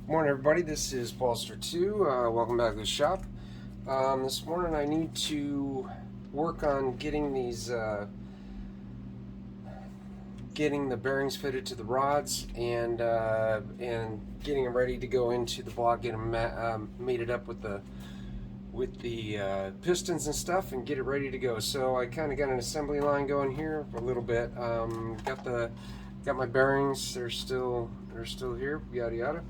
Morning, everybody. This is Paulster2. Welcome back to the shop. This morning, I need to work on getting these, getting the bearings fitted to the rods, and getting them ready to go into the block. Get them mated up with the pistons and stuff, and get it ready to go. So I kind of got an assembly line going here a little bit. Got my bearings. They're still here. Yada yada.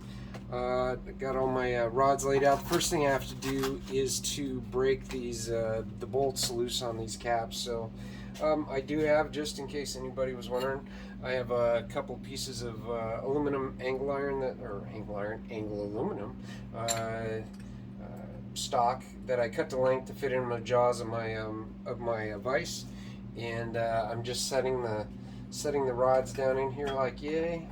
Got all my rods laid out. The first thing I have to do is to break these the bolts loose on these caps. So I do have, just in case anybody was wondering, I have a couple pieces of aluminum angle iron angle aluminum stock that I cut to length to fit in the jaws of my vise, and I'm just setting the rods down in here like yay.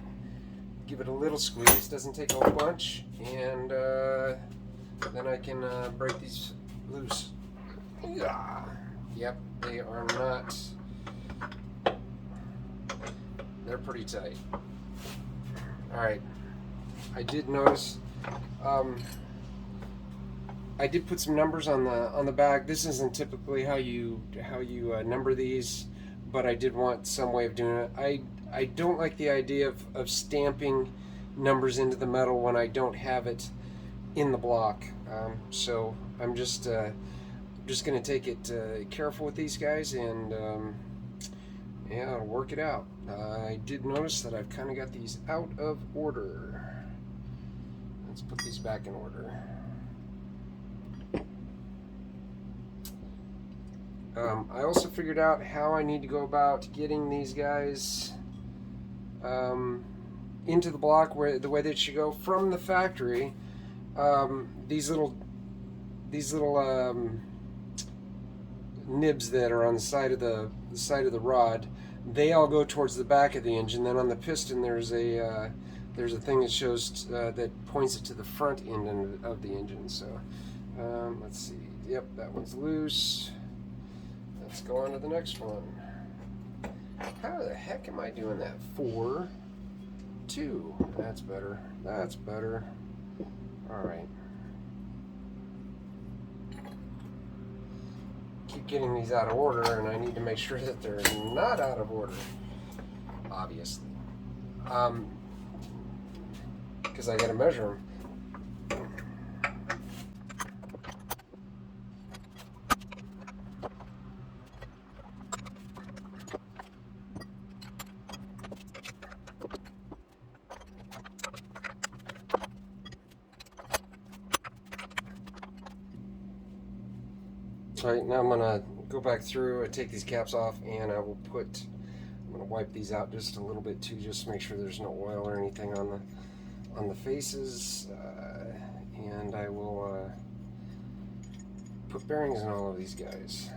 Give it a little squeeze, doesn't take a whole bunch, and then I can break these loose. Yeah. Yep, they are not, they're pretty tight. Alright, I did notice, I did put some numbers on the bag. This isn't typically how you number these, but I did want some way of doing it. I don't like the idea of stamping numbers into the metal when I don't have it in the block. So I'm just going to take it careful with these guys, and yeah, I'll work it out. I did notice that I've kind of got these out of order. Let's put these back in order. I also figured out how I need to go about getting these guys into the block the way they should go from the factory. These little nibs that are on the side of the rod, they all go towards the back of the engine. Then on the piston, there's a thing that shows that points it to the front end of the engine. So let's see. Yep, that one's loose. Let's go on to the next one. How the heck am I doing that? 4, 2. That's better. That's better. All right. Keep getting these out of order, and I need to make sure that they're not out of order. Obviously, because I got to measure them. Alright, now I'm going to go back through and take these caps off, and I'm going to wipe these out just a little bit too, just to make sure there's no oil or anything on the faces, and I will put bearings in all of these guys.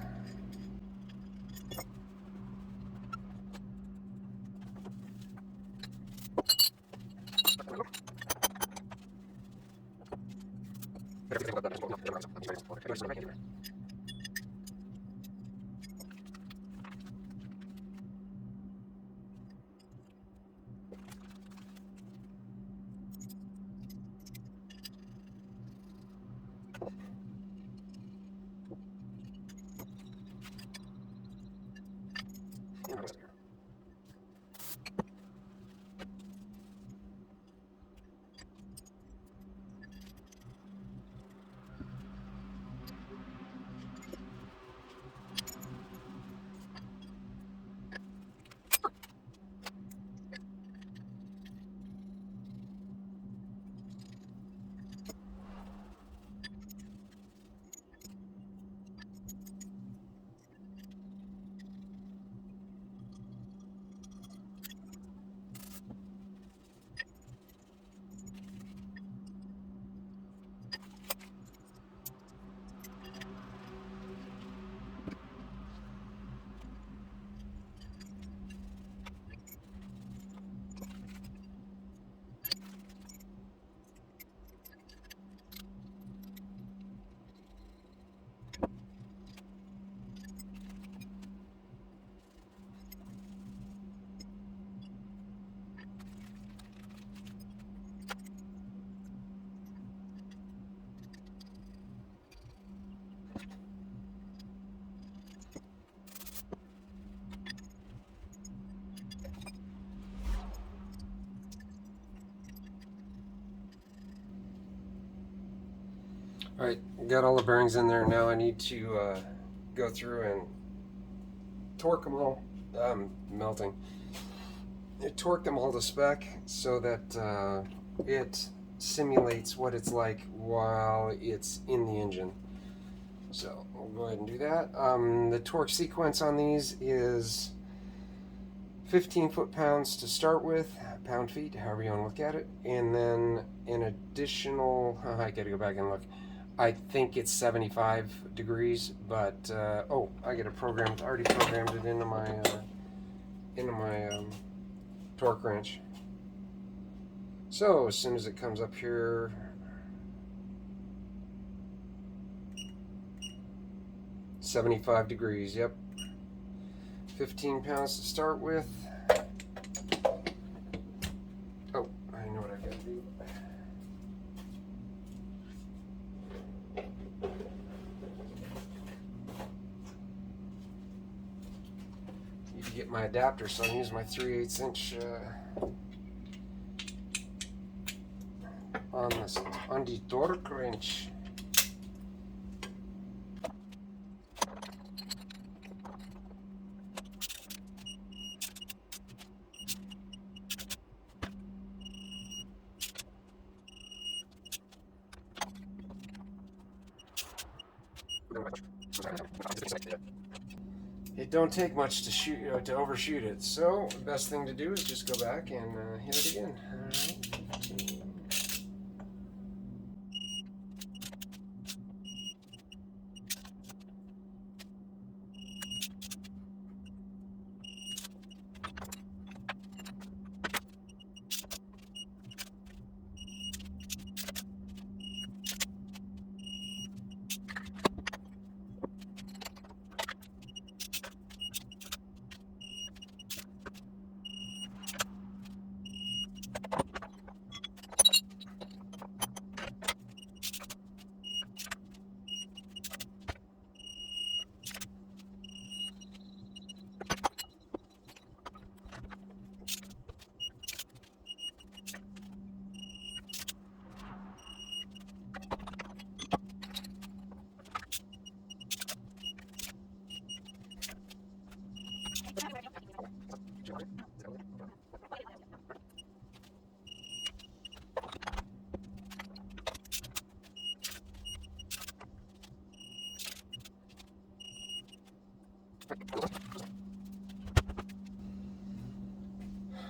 Alright, got all the bearings in there. Now I need to go through and torque them all. Melting. Torque them all to spec so that it simulates what it's like while it's in the engine. So we'll go ahead and do that. The torque sequence on these is 15 foot-pounds to start with, pound-feet, however you want to look at it, and then an additional, I gotta go back and look, I think it's 75 degrees, but, oh, I got already programmed it into my torque wrench. So as soon as it comes up here, $75 degrees, yep. 15 pounds to start with. Oh, I know what I gotta do. Need to get my adapter, so I'm using my 3/8 inch on the torque wrench. It don't take much to shoot to overshoot it, so the best thing to do is just go back and hit it again. All right.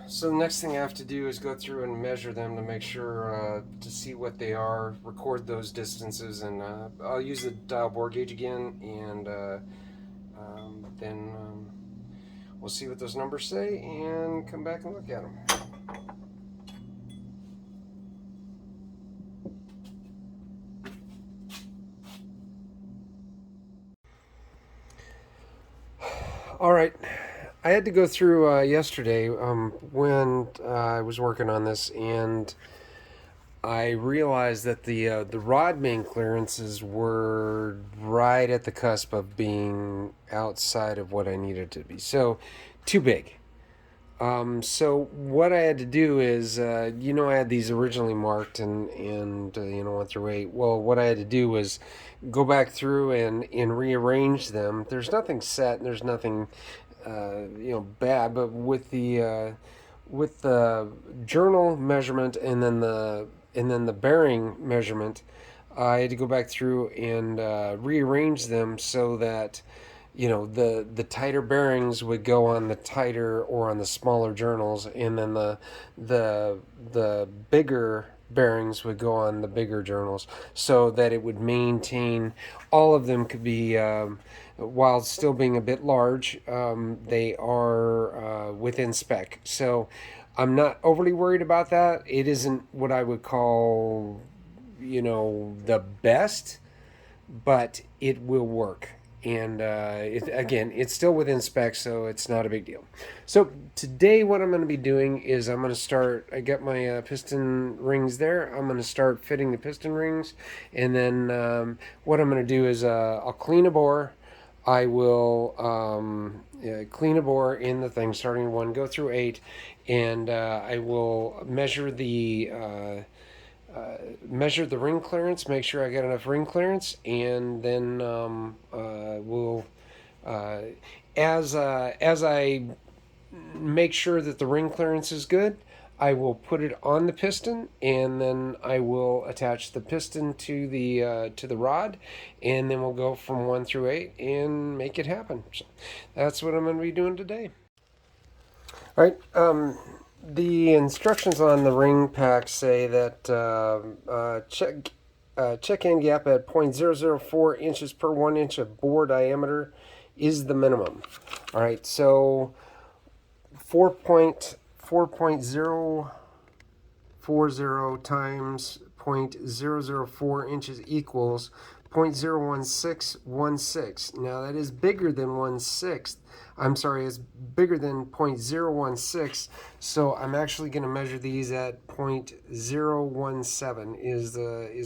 So the next thing I have to do is go through and measure them to make sure to see what they are, record those distances, and I'll use the dial bore gauge again, and then we'll see what those numbers say and come back and look at them. All right. I had to go through yesterday when I was working on this, and I realized that the rod main clearances were right at the cusp of being outside of what I needed to be. So, too big. So what I had to do is, I had these originally marked and 1 through 8. Well, what I had to do was go back through and rearrange them. There's nothing set, and there's nothing bad, but with the journal measurement and then the bearing measurement, I had to go back through and rearrange them so that the tighter bearings would go on the tighter or on the smaller journals, and then the bigger bearings would go on the bigger journals, so that it would maintain all of them could be while still being a bit large, they are within spec. So I'm not overly worried about that. It isn't what I would call the best, but it will work. And it's still within specs, so it's not a big deal. So today what I'm going to be doing is I'm going to start, I got my piston rings there. I'm going to start fitting the piston rings, and then what I'm going to do is I'll clean a bore. I will clean a bore in the thing, starting 1, go through 8, and I will measure the measure the ring clearance, make sure I got enough ring clearance, and then we'll as I make sure that the ring clearance is good, I will put it on the piston, and then I will attach the piston to the rod, and then we'll go from 1 through 8 and make it happen. So that's what I'm going to be doing today. All right. The instructions on the ring pack say that check end gap at 0.004 inches per 1 inch of bore diameter is the minimum. All right, so 4.040 times 0.004 inches equals 0.01616. Now that is bigger than 1/6. I'm sorry, it's bigger than 0.016. So I'm actually going to measure these at 0.017 is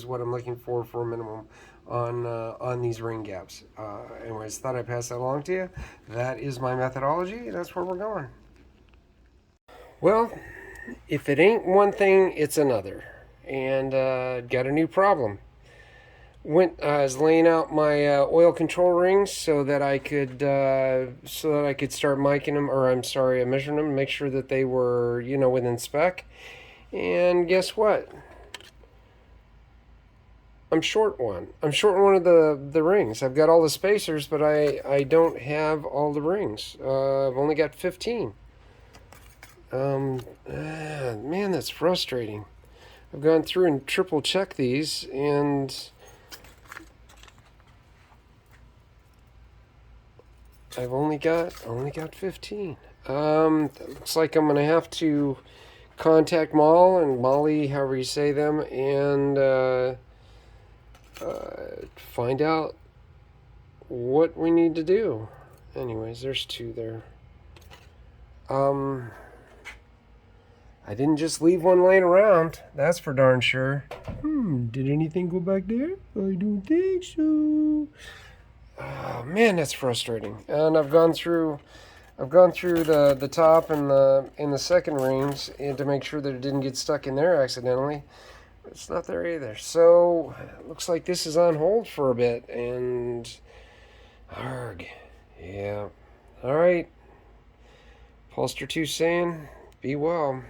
what I'm looking for a minimum on these ring gaps. Anyways, thought I'd pass that along to you. That is my methodology. That's where we're going. Well, if it ain't one thing, it's another, and got a new problem. I was laying out my oil control rings so that I could start miking them, or I'm sorry, measuring them, make sure that they were within spec. And guess what? I'm short one. I'm short one of the rings. I've got all the spacers, but I don't have all the rings. I've only got 15. Man, that's frustrating. I've gone through and triple checked these, and I've only got 15. Looks like I'm gonna have to contact Molly, however you say them, and find out what we need to do. Anyways, there's 2 there. I didn't just leave one laying around. That's for darn sure. Did anything go back there? I don't think so. Oh, man, that's frustrating. And I've gone through the top and the second rings to make sure that it didn't get stuck in there accidentally. It's not there either. So it looks like this is on hold for a bit. And argh, yeah. All right. Polster 2 saying, be well.